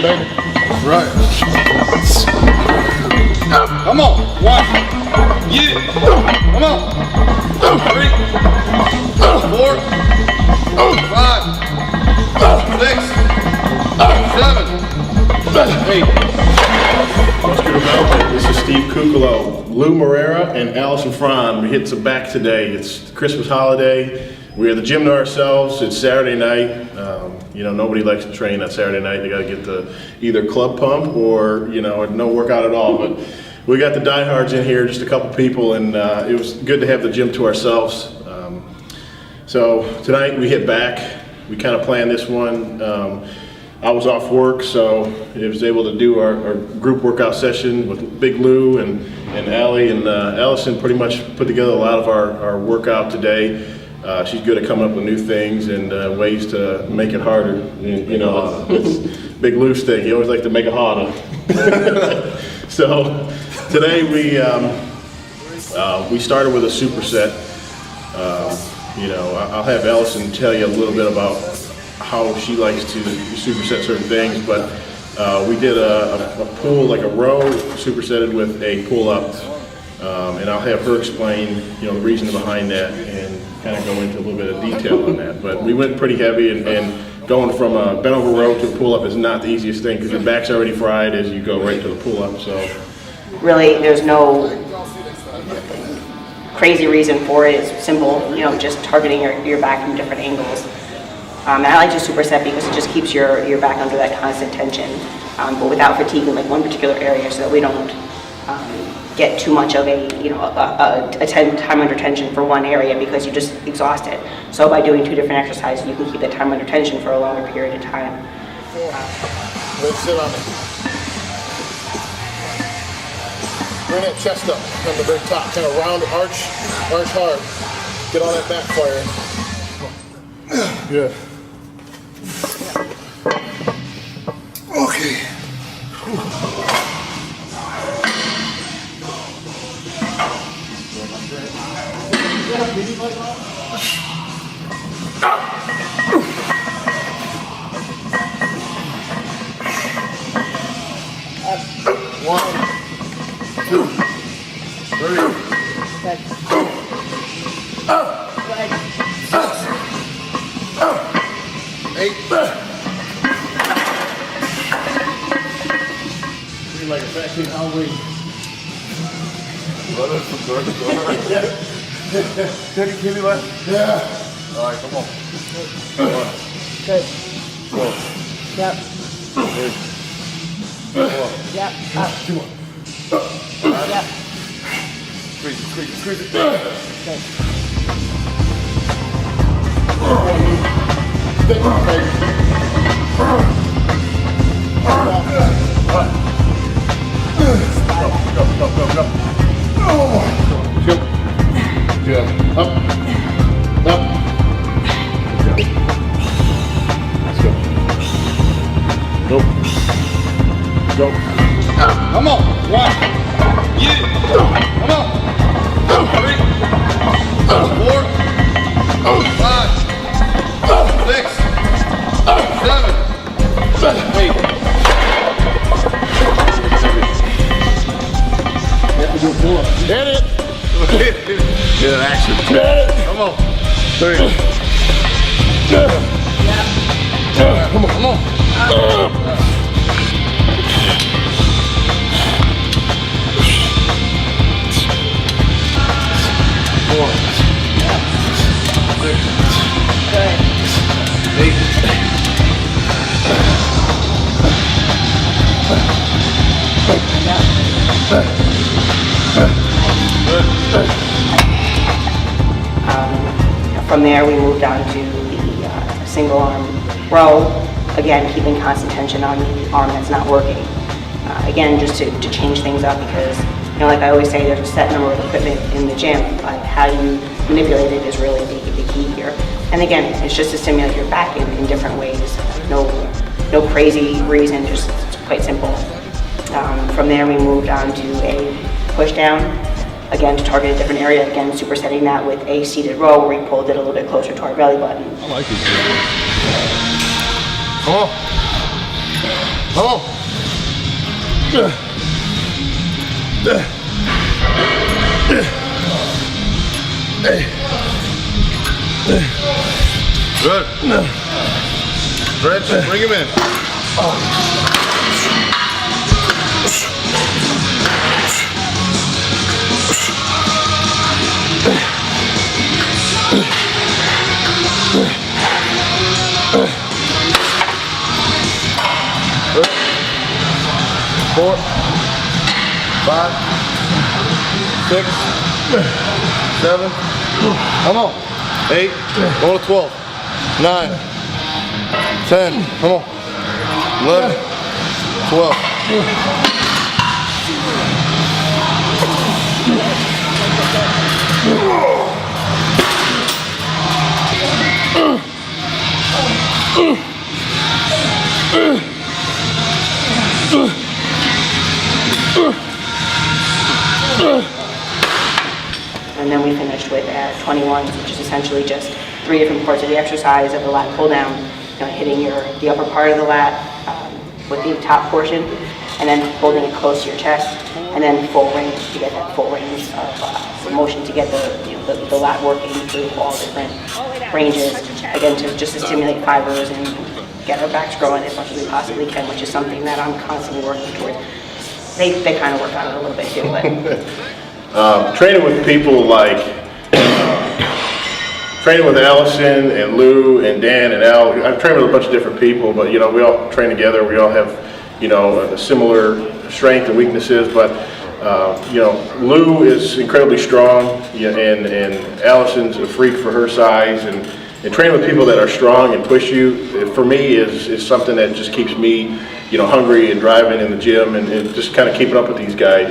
baby. Right. Come on. 1. Yeah. Come on. 3, 4, 5, 6, 7, 8. This is Steve Kuclo, Lou Morera, and Allison Fran. We hit some back today. It's the Christmas holiday. We're at the gym to ourselves. It's Saturday night. You know, nobody likes to train on Saturday night. They got to get the either club pump or, you know, no workout at all. But we got the diehards in here, just a couple people, and it was good to have the gym to ourselves. So tonight we hit back. We kind of planned this one. I was off work, so I was able to do our group workout session with Big Lou and Allie, and Allison pretty much put together a lot of our workout today. She's good at coming up with new things and ways to make it harder. You know, it's Big Lou's thing. He always likes to make it harder. So today we started with a superset. You know, I'll have Allison tell you a little bit about how she likes to superset certain things, but we did a pull, like a row supersetted with a pull-up, and I'll have her explain, you know, the reason behind that and kind of go into a little bit of detail on that. But we went pretty heavy, and going from a bent over row to a pull-up is not the easiest thing because your back's already fried as you go right to the pull-up. So really, there's no crazy reason for it. It's simple, you know, just targeting your back from different angles. And I like to superset because it just keeps your back under that constant tension, but without fatiguing like one particular area, so that we don't get too much of a, you know, a time under tension for one area because you're just exhausted. So by doing 2 different exercises, you can keep that time under tension for a longer period of time. Let's sit on it. Bring that chest up on the very top, kind of round, arch hard. Get all that back fire. Good. Okay. One, 2, 3, 8. You're like a fat kid, how we? Can you left? Yeah. All right, come on. Good. 4. Yep. 3. 4. Yep. Up. 2 more. Yep. Squeeze it. Good. Stay on, baby. Go. Go. Yeah. Up. Let's go. Go. Come on. 1. Yeah. Come on. 3, 4, 5, 6, 7, 8. Hit it! Get an action. Come on. 3. Come on. 4, 6, 8. From there, we moved on to the single arm row. Again, keeping constant tension on the arm that's not working. Again, just to change things up because, you know, like I always say, there's a set number of equipment in the gym, but how you manipulate it is really the key here. And again, it's just to stimulate your back in different ways. No crazy reason, just it's quite simple. From there, we moved on to a push down. Again, to target a different area, again, supersetting that with a seated row where we pulled it a little bit closer to our belly button. I like this. Come on. Come on. Good. Stretch, bring him in. Good. 4, 5, 6, 7, come on. 8, go to 12, 9, 10, come on. 11, 12. And then we finished with 21s, which is essentially just 3 different parts of the exercise of the lat pull down, hitting the upper part of the lat with the top portion, and then holding it close to your chest, and then full range to get that full range of motion to get the lat working through all different ranges, again, just to stimulate fibers and get our backs growing as much as we possibly can, which is something that I'm constantly working towards. They kind of work on it a little bit too, but Training with people like training with Allison and Lou and Dan and Al. I've trained with a bunch of different people, but we all train together. We all have a similar strength and weaknesses, but Lou is incredibly strong, and Allison's a freak for her size, and training with people that are strong and push you, for me, is something that just keeps me hungry and driving in the gym, and just kind of keeping up with these guys.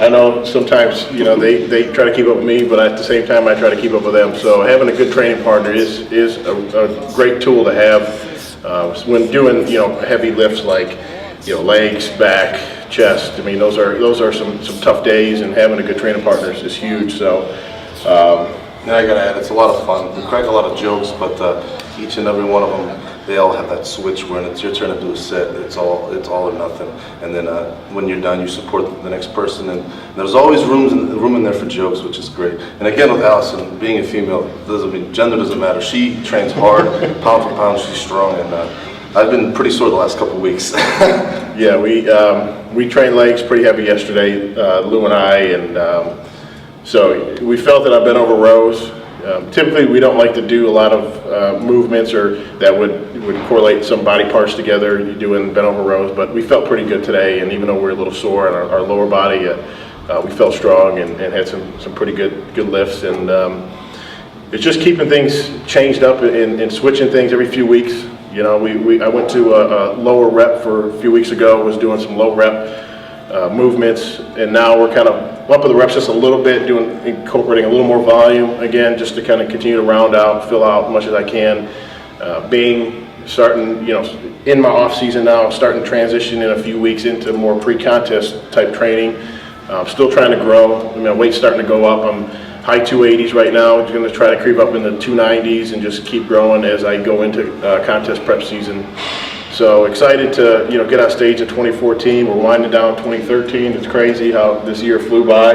I know sometimes they try to keep up with me, but at the same time I try to keep up with them. So having a good training partner is a great tool to have when doing heavy lifts like legs, back, chest. I mean, those are some tough days, and having a good training partner is huge. So And I gotta add, it's a lot of fun. We crack a lot of jokes, but each and every one of them, they all have that switch when it's your turn to do a set. It's all or nothing. And then when you're done, you support the next person. And there's always room in there for jokes, which is great. And again, with Allison, being a female, gender doesn't matter. She trains hard, pound for pound. She's strong, and I've been pretty sore the last couple of weeks. Yeah, we trained legs pretty heavy yesterday, Lou and I, and so we felt that I bent over rows. Typically, we don't like to do a lot of movements or that would correlate some body parts together. You doing bent over rows, but we felt pretty good today. And even though we're a little sore in our lower body, we felt strong and had some pretty good lifts. And it's just keeping things changed up and switching things every few weeks. I went to a lower rep for a few weeks ago. Was doing some low rep movements, and now we're kind of up with the reps just a little bit, incorporating a little more volume again, just to kind of continue to round out, fill out as much as I can. Starting, in my off season now, starting to transition in a few weeks into more pre-contest type training. Still trying to grow. My weight's starting to go up. I'm high 280s right now. I'm going to try to creep up in the 290s and just keep growing as I go into contest prep season. So excited to get on stage at 2014. We're winding down 2013. It's crazy how this year flew by.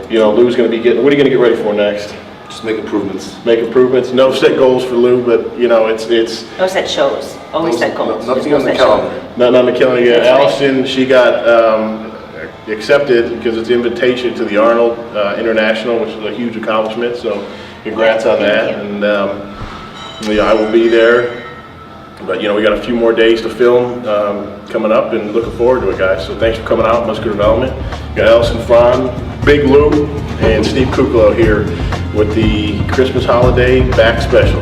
Lou's going to be getting. What are you going to get ready for next? Just make improvements. Make improvements. No set goals for Lou, but it's. no set shows. Always set goals. Nothing on the calendar. Not on the calendar yet. Allison, she got accepted because it's an invitation to the Arnold International, which is a huge accomplishment. So congrats on that. And I will be there. But we got a few more days to film coming up, and looking forward to it, guys. So thanks for coming out, Muscular Development. We got Allison Fran, Big Lou, and Steve Kuclo here with the Christmas holiday back special.